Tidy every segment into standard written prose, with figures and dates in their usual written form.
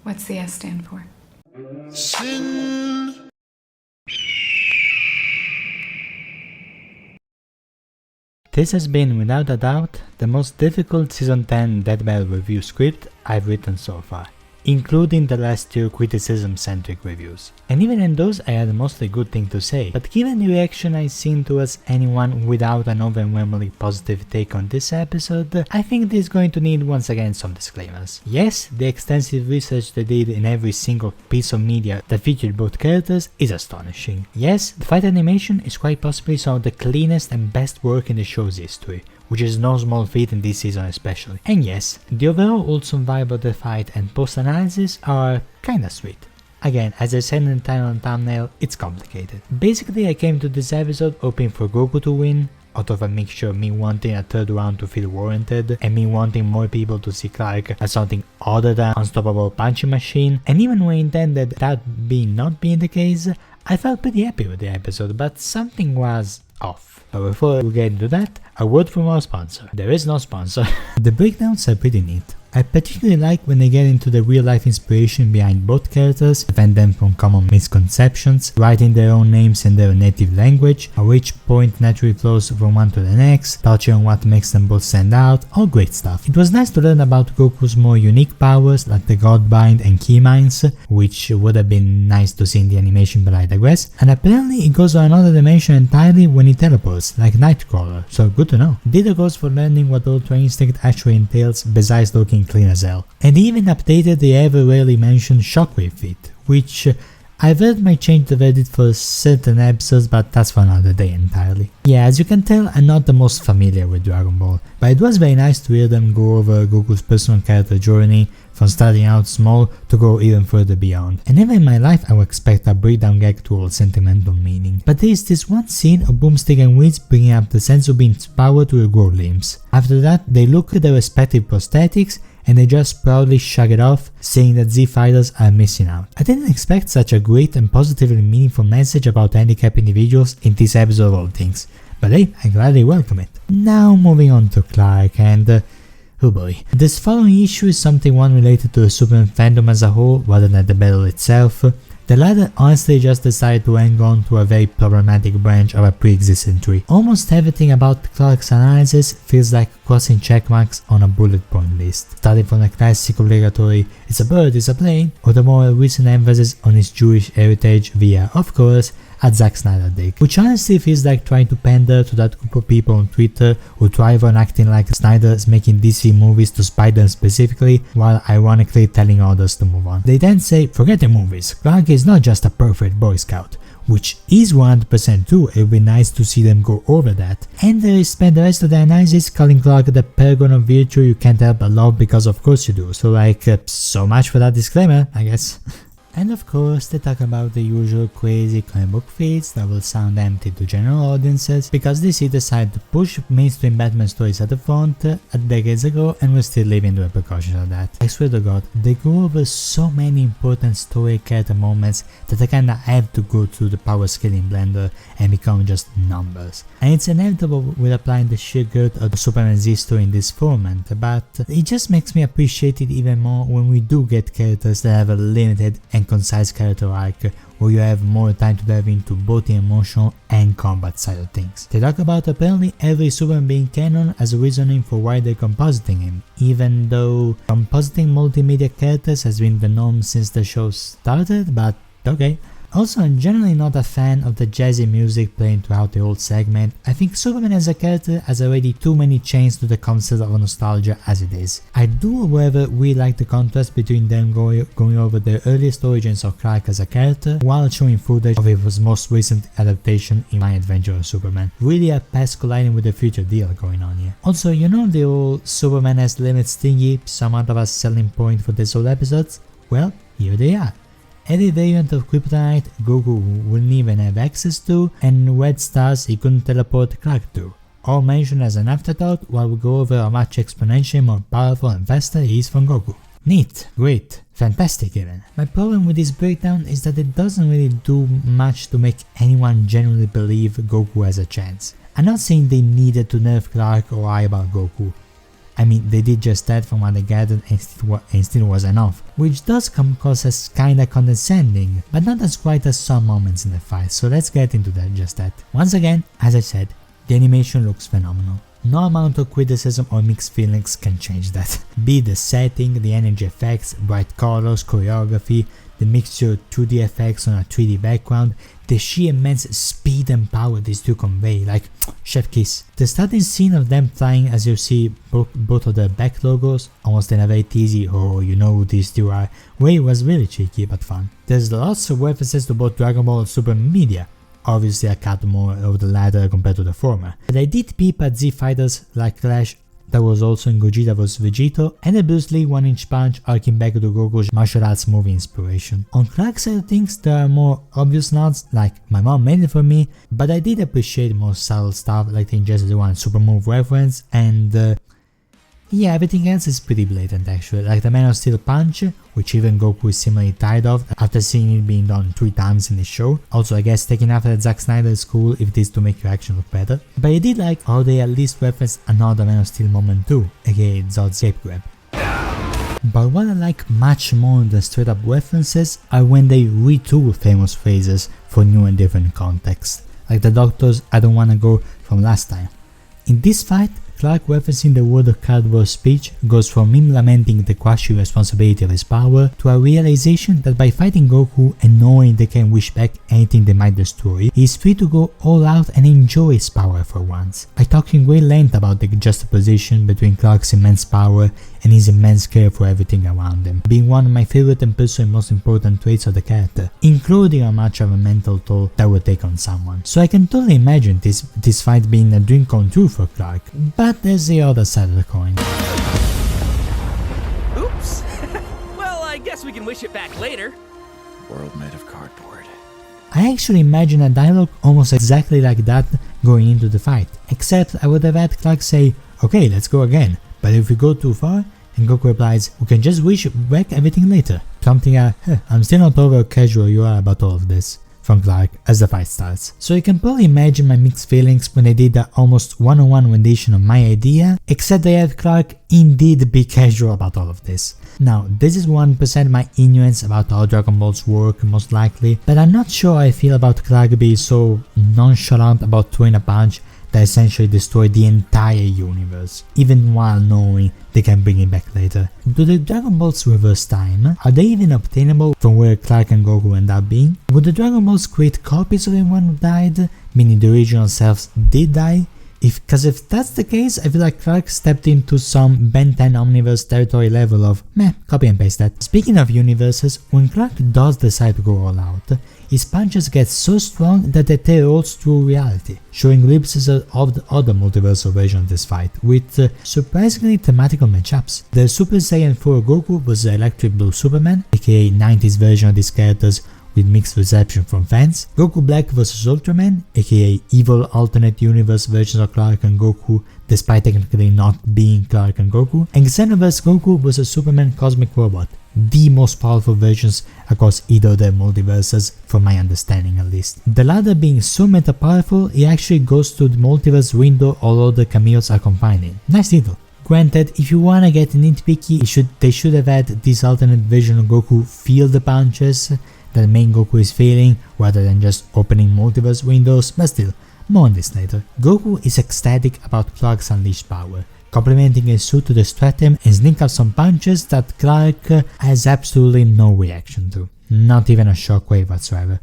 What's the S stand for? Sin. This has been, without a doubt, the most difficult Season 10 Dead Bell review script I've written so far, including the last two criticism-centric reviews. And even in those I had mostly good things to say, but given the reaction I've seen towards anyone without an overwhelmingly positive take on this episode, I think this is going to need once again some disclaimers. Yes, the extensive research they did in every single piece of media that featured both characters is astonishing. Yes, the fight animation is quite possibly some of the cleanest and best work in the show's history, which is no small feat in this season especially. And yes, the overall wholesome vibe of the fight and post-analysis are kinda sweet. Again, as I said in the title and thumbnail, it's complicated. Basically, I came to this episode hoping for Goku to win, out of a mixture of me wanting a third round to feel warranted, and me wanting more people to see Clark as something other than unstoppable punching machine, and even when I intended that not being the case, I felt pretty happy with the episode, but something was off. But before we get into that, a word from our sponsor. There is no sponsor. The breakdowns are pretty neat. I particularly like when they get into the real life inspiration behind both characters, defend them from common misconceptions, writing their own names in their native language, at which point naturally flows from one to the next, touching on what makes them both stand out, all great stuff. It was nice to learn about Goku's more unique powers like the Godbind and Key Mines, which would have been nice to see in the animation, but I digress, and apparently it goes to another dimension entirely when he teleports, like Nightcrawler, so good to know. Ditto goes for learning what Ultra Instinct actually entails besides looking clean as hell. And even updated the ever rarely mentioned Shockwave feat, which I've heard might change the verdict for certain episodes, but that's for another day entirely. Yeah, as you can tell, I'm not the most familiar with Dragon Ball, but it was very nice to hear them go over Goku's personal character journey from starting out small to go even further beyond. And never in my life I would expect a breakdown gag to hold sentimental meaning. But there is this one scene of Boomstick and Whis bringing up the sense of being powered to grow limbs. After that, they look at their respective prosthetics and they just proudly shrug it off, saying that Z fighters are missing out. I didn't expect such a great and positively meaningful message about handicapped individuals in this episode of all things, but hey, I gladly welcome it. Now moving on to Clark and oh boy. This following issue is something one related to the Superman fandom as a whole rather than the battle itself. The latter honestly just decided to hang on to a very problematic branch of a pre-existing tree. Almost everything about Clark's analysis feels like crossing checkmarks on a bullet point list, starting from the classic obligatory "it's a bird, it's a plane", or the more recent emphasis on his Jewish heritage via, of course, a Zack Snyder dig, which honestly feels like trying to pander to that group of people on Twitter who thrive on acting like Snyder is making DC movies to spite them specifically, while ironically telling others to move on. They then say, forget the movies, Clark is not just a perfect Boy Scout, which is 100% true. It would be nice to see them go over that. And they spend the rest of the analysis calling Clark the paragon of virtue you can't help but love because of course you do. So so much for that disclaimer, I guess. And of course they talk about the usual crazy comic book feats that will sound empty to general audiences because DC decided to push mainstream Batman stories at the front decades ago and we're still living the repercussions of that. I swear to god, they go over so many important story character moments that I kinda have to go through the power scaling blender and become just numbers. And it's inevitable with applying the sheer girth of the Superman's history in this format, but it just makes me appreciate it even more when we do get characters that have a limited and concise character arc where you have more time to dive into both the emotional and combat side of things. They talk about apparently every Superman being canon as a reasoning for why they're compositing him, even though compositing multimedia characters has been the norm since the show started, but okay. Also, I'm generally not a fan of the jazzy music playing throughout the whole segment. I think Superman as a character has already too many chains to the concept of nostalgia as it is. I do however really like the contrast between them going over the earliest origins of Clark as a character while showing footage of his most recent adaptation in My Adventure of Superman. Really a past colliding with the future deal going on here. Also, you know the old Superman has limits thingy, somewhat of a selling point for this whole episodes? Well, here they are. Every variant of Kryptonite Goku wouldn't even have access to, and red stars he couldn't teleport Clark to. All mentioned as an afterthought while we go over how much exponentially more powerful and faster he is from Goku. Neat, great, fantastic even. My problem with this breakdown is that it doesn't really do much to make anyone genuinely believe Goku has a chance. I'm not saying they needed to nerf Clark or lie about Goku. I mean, they did just that from what I gathered and still was enough, which does come across as kinda condescending, but not as quite as some moments in the fight, so let's get into that. Once again, as I said, the animation looks phenomenal. No amount of criticism or mixed feelings can change that. Be it the setting, the energy effects, bright colors, choreography, the mixture of 2D effects on a 3D background, the sheer immense speed and power these two convey, like chef kiss. The starting scene of them flying as you see both of the back logos, almost in a very teasy "oh you know who these two are" way, was really cheeky but fun. There's lots of references to both Dragon Ball and Super media. Obviously I cut more of the latter compared to the former, but I did peep at Z fighters like Clash that was also in Gogeta vs Vegito, and a Bruce Lee 1-inch punch arcing back to Goku's martial arts movie inspiration. On Clark's side of things, there are more obvious nods, like "my mom made it for me," but I did appreciate more subtle stuff like the Injustice 1 super move reference, and yeah, everything else is pretty blatant actually, like the Man of Steel punch, which even Goku is similarly tired of after seeing it being done 3 times in the show. Also, I guess taking after Zack Snyder is cool if it is to make your action look better. But I did like how they at least referenced another Man of Steel moment too, aka Zod's cape grab. But what I like much more than straight up references are when they retool famous phrases for new and different contexts, like the Doctor's "I don't wanna go" from last time. In this fight, Clark referencing the word of cardboard speech goes from him lamenting the crushing responsibility of his power to a realization that by fighting Goku and knowing they can wish back anything they might destroy, he is free to go all out and enjoy his power for once. I talk in great length about the juxtaposition between Clark's immense power and his immense care for everything around him, being one of my favorite and personally most important traits of the character, including how much of a mental toll that would take on someone. So I can totally imagine this fight being a dream come true for Clark, but there's the other side of the coin. Oops! Well, I guess we can wish it back later. World made of cardboard. I actually imagine a dialogue almost exactly like that going into the fight, except I would have had Clark say, "Okay, let's go again, but if we go too far," and Goku replies, "we can just wish back everything later." Prompting a, "I'm still not over how casual you are about all of this," from Clark as the fight starts. So you can probably imagine my mixed feelings when I did that almost one-on-one rendition of my idea, except I had Clark indeed be casual about all of this. Now, this is 1% my ignorance about how Dragon Balls work most likely, but I'm not sure how I feel about Clark being so nonchalant about throwing a punch that essentially destroyed the entire universe, even while knowing they can bring it back later. Do the Dragon Balls reverse time? Are they even obtainable from where Clark and Goku end up being? Would the Dragon Balls create copies of everyone who died, meaning the original selves did die? Cause if that's the case, I feel like Clark stepped into some Ben 10 Omniverse territory level of meh, copy and paste that. Speaking of universes, when Clark does decide to go all out, his punches get so strong that they tear holes through reality, showing glimpses of the other multiversal version of this fight, with surprisingly thematical matchups. The Super Saiyan 4 Goku was the Electric Blue Superman, aka 90s version of these characters with mixed reception from fans, Goku Black vs Ultraman, aka evil alternate universe versions of Clark and Goku despite technically not being Clark and Goku, and Xenoverse Goku vs Superman Cosmic Robot, the most powerful versions across either of their multiverses from my understanding at least. The latter being so meta powerful, it actually goes to the multiverse window all other cameos are confined in. Nice detail. Granted, if you wanna get nitpicky, they should have had this alternate version of Goku feel the punches that the main Goku is feeling, rather than just opening multiverse windows, but still, more on this later. Goku is ecstatic about Clark's unleashed power, complimenting his suit to distract him and sneak out some punches that Clark has absolutely no reaction to. Not even a shockwave whatsoever.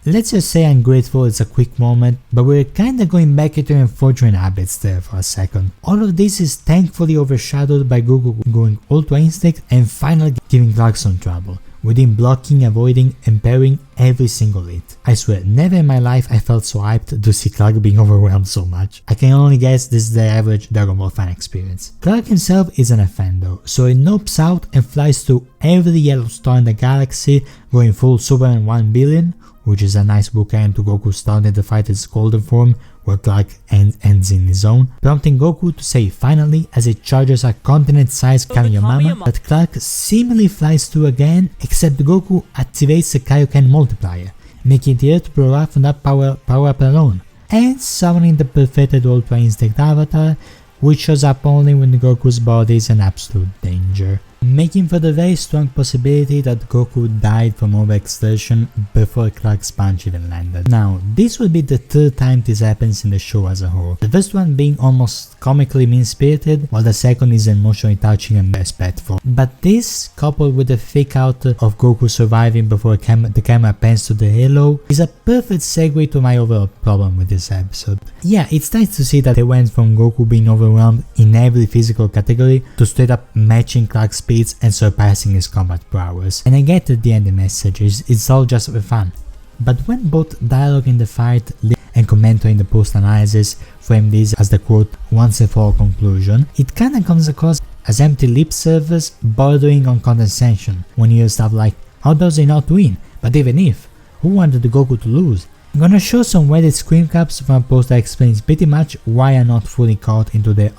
Let's just say I'm grateful it's a quick moment, but we're kinda going back into unfortunate habits there for a second. All of this is thankfully overshadowed by Goku going Ultra Instinct and finally giving Clark some trouble, with him blocking, avoiding, and parrying every single hit. I swear, never in my life I felt so hyped to see Clark being overwhelmed so much. I can only guess this is the average Dragon Ball fan experience. Clark himself isn't a fan though, so he nopes out and flies through every yellow star in the galaxy, going full Superman 1 billion, which is a nice bookend to Goku starting the fight in his golden form, where Clark ends in his own, prompting Goku to say finally as it charges a continent-sized Kamehameha that Clark seemingly flies through again, except Goku activates the Kaioken multiplier, making the Earth blow up from that power up alone, and summoning the perfected Ultra Instinct avatar, which shows up only when Goku's body is in absolute danger, making for the very strong possibility that Goku died from overexertion before Clark's punch even landed. Now, this would be the third time this happens in the show as a whole, the first one being almost comically mean-spirited, while the second is emotionally touching and respectful. But this, coupled with the fake out of Goku surviving before the camera pans to the halo, is a perfect segue to my overall problem with this episode. Yeah, it's nice to see that they went from Goku being overwhelmed in every physical category to straight up matching Clark's speeds and surpassing his combat prowess. And I get that the end message is it's all just for fun. But when both dialogue in the fight and commentary in the post-analysis frame this as the quote once and for all conclusion, it kinda comes across as empty lip service bordering on condescension when you hear stuff like, how does he not win? But even if, who wanted Goku to lose? I'm gonna show some Reddit screen caps from a post that explains pretty much why I'm not fully caught into their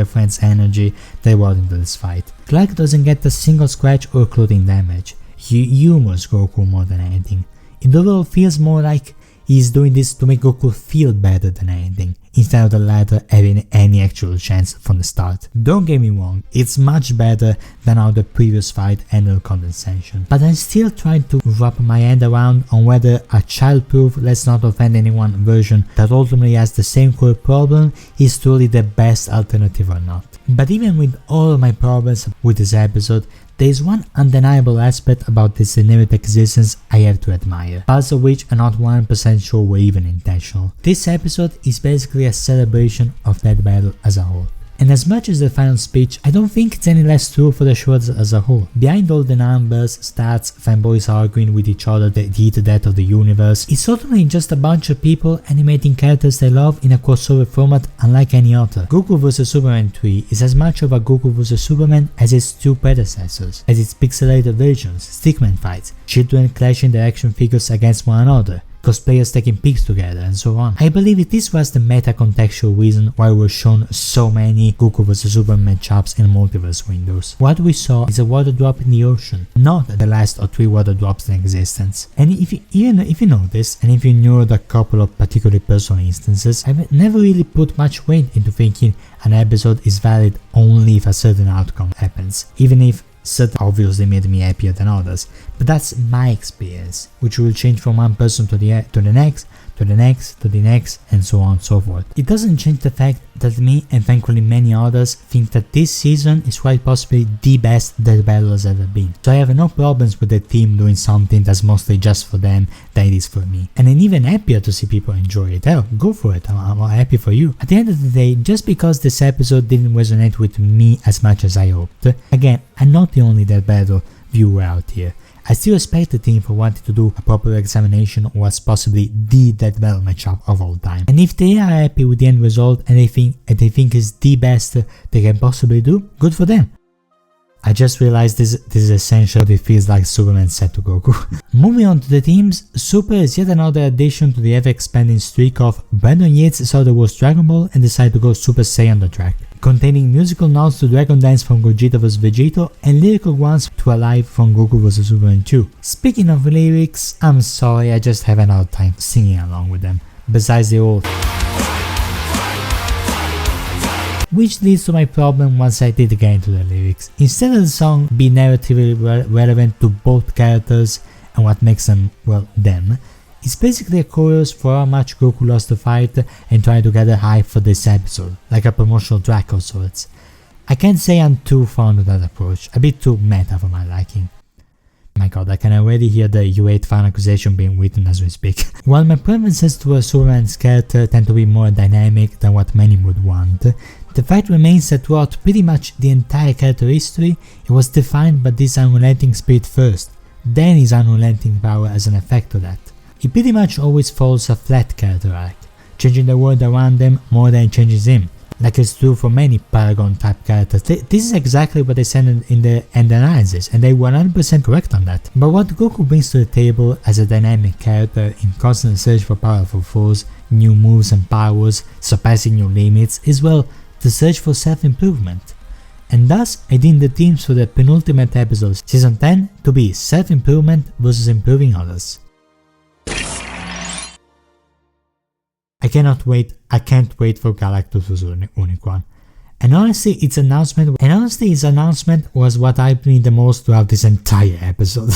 friend's energy they brought into this fight. Clark doesn't get a single scratch or clothing damage. He humors Goku more than anything. It overall feels more like he's doing this to make Goku feel better than anything, instead of the latter having any actual chance from the start. Don't get me wrong, it's much better than how the previous fight handled condensation, but I'm still trying to wrap my head around on whether a child-proof let's not offend anyone version that ultimately has the same core problem is truly the best alternative or not. But even with all of my problems with this episode, there is one undeniable aspect about this inherent existence I have to admire, parts of which are not 100% sure were even intentional. This episode is basically a celebration of that battle as a whole. And as much as the final speech, I don't think it's any less true for the show as a whole. Behind all the numbers, stats, fanboys arguing with each other the heat death of the universe, it's ultimately just a bunch of people animating characters they love in a crossover format unlike any other. Goku vs Superman 3 is as much of a Goku vs Superman as its two predecessors, as its pixelated versions, stickman fights, children clashing their action figures against one another, cosplayers taking pics together, and so on. I believe this was the meta-contextual reason why we were shown so many Goku vs Superman matchups in multiverse windows. What we saw is a water drop in the ocean, not the last or three water drops in existence. And if you know this, and if you knew a couple of particularly personal instances, I've never really put much weight into thinking an episode is valid only if a certain outcome happens, even if certain obviously made me happier than others, but that's my experience, which will change from one person to the next, to the next, to the next, and so on and so forth. It doesn't change the fact that me and thankfully many others think that this season is quite possibly the best that battle has ever been. So I have no problems with the team doing something that's mostly just for them than it is for me. And I'm even happier to see people enjoy it. Hell, go for it, I'm happy for you. At the end of the day, just because this episode didn't resonate with me as much as I hoped, again, I'm not the only Dead Battle viewer out here. I still respect the team for wanting to do a proper examination of what's possibly the Dead Battle matchup of all time. And if they are happy with the end result and they think is the best they can possibly do, good for them. I just realized this is essentially it feels like Superman said to Goku. Moving on to the teams, Super is yet another addition to the ever-expanding streak of Brandon Yates saw the worst Dragon Ball and decided to go Super Saiyan on the track, containing musical notes to Dragon Dance from Gogeta vs Vegito and lyrical ones to Alive from Goku vs Superman 2. Speaking of lyrics, I'm sorry, I just have an hard time singing along with them, besides the old, which leads to my problem once I did get into the lyrics. Instead of the song being narratively relevant to both characters and what makes them, well, them, it's basically a chorus for how much Goku lost the fight and trying to gather hype for this episode, like a promotional track of sorts. I can't say I'm too fond of that approach, a bit too meta for my liking. My god, I can already hear the U8 fan accusation being written as we speak. While my preferences towards Superman's character tend to be more dynamic than what many would want, the fact remains that throughout pretty much the entire character history, it was defined by this unrelenting spirit first, then his unrelenting power as an effect of that. He pretty much always follows a flat character arc, changing the world around them more than it changes him, like it's true for many Paragon type characters. This is exactly what they said in the end analysis, and they were 100% correct on that. But what Goku brings to the table as a dynamic character in constant search for powerful foes, new moves and powers, surpassing new limits, is, well, the search for self-improvement. And thus, I deem the themes for the penultimate episode, Season 10, to be self-improvement versus improving others. I can't wait for Galactus vs Unicron. And honestly, its announcement was what hyped me the most throughout this entire episode.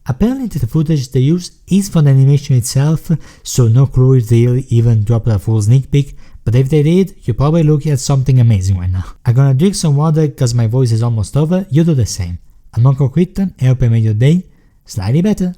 Apparently the footage they use is for the animation itself, so no crew really even dropped a full sneak peek, but if they did, you're probably looking at something amazing right now. I'm gonna drink some water cause my voice is almost over, you do the same. I'm Uncle Quitten, e hope you made your day slightly better.